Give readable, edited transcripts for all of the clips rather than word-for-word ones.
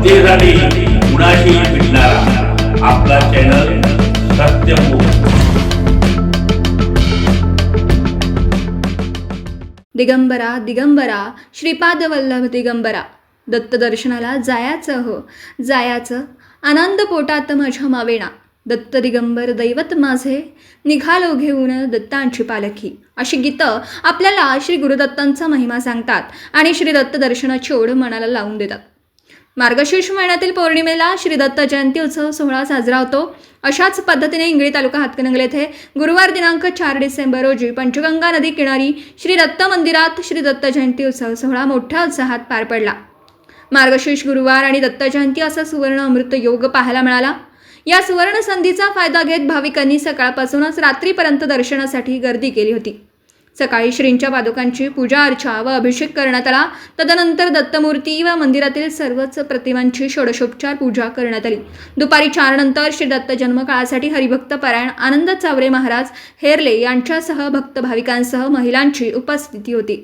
जनतेसाठी कुणाशी भेटणारा आपला चॅनल सत्यमुख। दिगंबरा दिगंबरा श्रीपाद वल्लभ दिगंबरा, दत्त दर्शनाला जायाचं हो जायाचं, आनंद पोटात माझ्या मावेना। दत्त दिगंबर दैवत माझे, निघालो घेऊन दत्तांची पालखी। अशी गीतं आपल्याला श्री गुरुदत्तांचा महिमा सांगतात आणि श्री दत्त दर्शनाची ओढ मनाला लावून देतात। मार्गशीर्ष महिन्यातील पौर्णिमेला श्री दत्त जयंती उत्सव सोहळा साजरा होतो। अशाच पद्धतीने इंगळी तालुका हातकणंगले येथे गुरुवार दिनांक 4 डिसेंबर रोजी पंचगंगा नदी किनारी श्री दत्त मंदिरात श्री दत्त जयंती उत्सव सोहळा मोठ्या उत्साहात पार पडला। मार्गशीर्ष गुरुवार आणि दत्त जयंती असा सुवर्ण अमृत योग पाहायला मिळाला। या सुवर्ण संधीचा फायदा घेत भाविकांनी सकाळपासूनच रात्रीपर्यंत दर्शनासाठी गर्दी केली होती। सकाळी श्रींच्या पादुकांची पूजा अर्चा व अभिषेक करण्यात आला। तदनंतर दत्तमूर्ती व मंदिरातील सर्वच प्रतिमांची षोडशोपचार पूजा करण्यात आली। दुपारी 4 नंतर श्री दत्त जन्मकाळासाठी हरिभक्त परायण आनंद चावरे महाराज हेरले यांच्यासह भक्त भाविकांसह महिलांची उपस्थिती होती।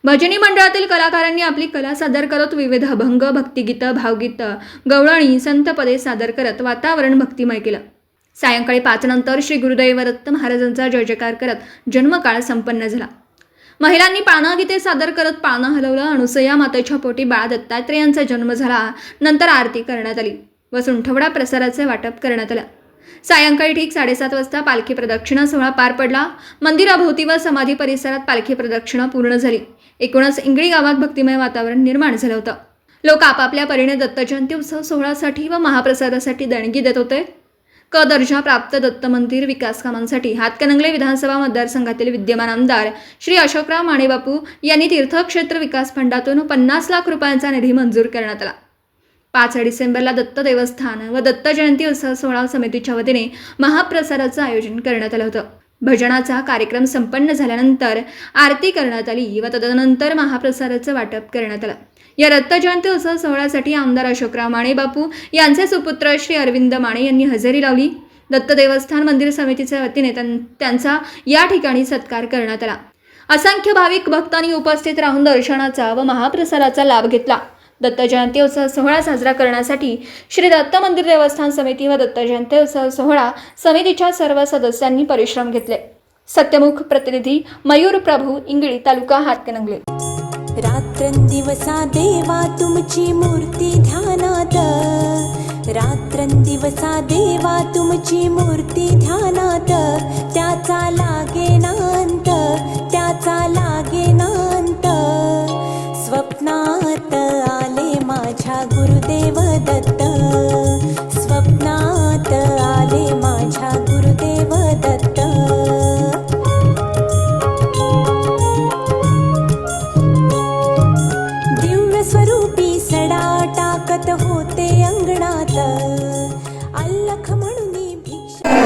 भजनी मंडळातील कलाकारांनी आपली कला सादर करत विविध अभंग, भक्तिगीतं, भावगीतं, गवळणी, संतपदे सादर करत वातावरण भक्तिमय केलं। सायंकाळी 5 नंतर श्री गुरुदेव दत्त महाराजांचा जय जयकार करत जन्मकाळ संपन्न झाला। महिलांनी पाळणा गीते सादर करत पाळणा हलवलं। अनुसया मातेच्या पोटी बाळ दत्तात्रेयांचा जन्म झाला। नंतर आरती करण्यात आली व सुंठवडा प्रसादाचे वाटप करण्यात आलं। सायंकाळी ठीक 7:30 वाजता पालखी प्रदक्षिणा सोहळा पार पडला। मंदिराभोवती व समाधी परिसरात पालखी प्रदक्षिणा पूर्ण झाली। एकूणच इंगळी गावात भक्तिमय वातावरण निर्माण झालं होतं। लोक आपापल्या परीने दत्त जयंती उत्सव सोहळ्यासाठी व महाप्रसादासाठी देणगी देत होते। क दर्जा प्राप्त दत्त मंदिर विकास कामांसाठी हातकणंगले विधानसभा मतदारसंघातील विद्यमान आमदार श्री अशोकराव मानेबापू यांनी तीर्थक्षेत्र विकास फंडातून 50 लाख रुपयांचा निधी मंजूर करण्यात आला। 5 डिसेंबरला दत्त देवस्थान व दत्त जयंती उत्सव सोहळा समितीच्या वतीने महाप्रसादाचं आयोजन करण्यात आलं होतं। भजनाचा कार्यक्रम संपन्न झाल्यानंतर आरती करण्यात आली व तदनंतर महाप्रसादाचं वाटप करण्यात आलं। या दत्त जयंती उत्सव सोहळ्यासाठी आमदार अशोकराव मानेबापू यांचे सुपुत्र श्री अरविंद माने यांनी हजेरी लावली। दत्त देवस्थान मंदिर समितीच्या वतीने त्यांचा या ठिकाणी सत्कार करण्यात आला। असंख्य भाविक भक्तांनी उपस्थित राहून दर्शनाचा व महाप्रसादाचा लाभ घेतला। दत्त जयंती उत्सव सोहळा साजरा करण्यासाठी श्री दत्त मंदिर देवस्थान समिती व दत्त जयंती उत्सव सोहळा समितीच्या सर्व सदस्यांनी परिश्रम घेतले। सत्यमुख प्रतिनिधी मयूर प्रभू, इंगळी तालुका हातकणंगले। रात्रंदिवसा देवा तुमची मूर्ती ध्यानात, रात्रंदिवसा देवा तुमची मूर्ती ध्यानात, त्याचा लागेनांत, त्याचा लागेनांत। स्वप्नात आले माझ्या गुरुदेव दत्त, स्वप्नात आले माझ्या गुरुदेव दत्त। दिव्य स्वरूपी सडा टाकत होते अंगणात, अल्लख म्हणून भिक्षा।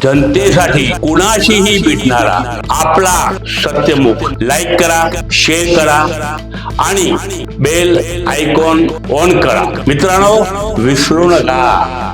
जनतेसाठी कुणाशीही भेटणारा आपला सत्यमुख। लाईक करा, शेअर करा आणि बेल आयकॉन ऑन करा। मित्रांनो, विसरू नका।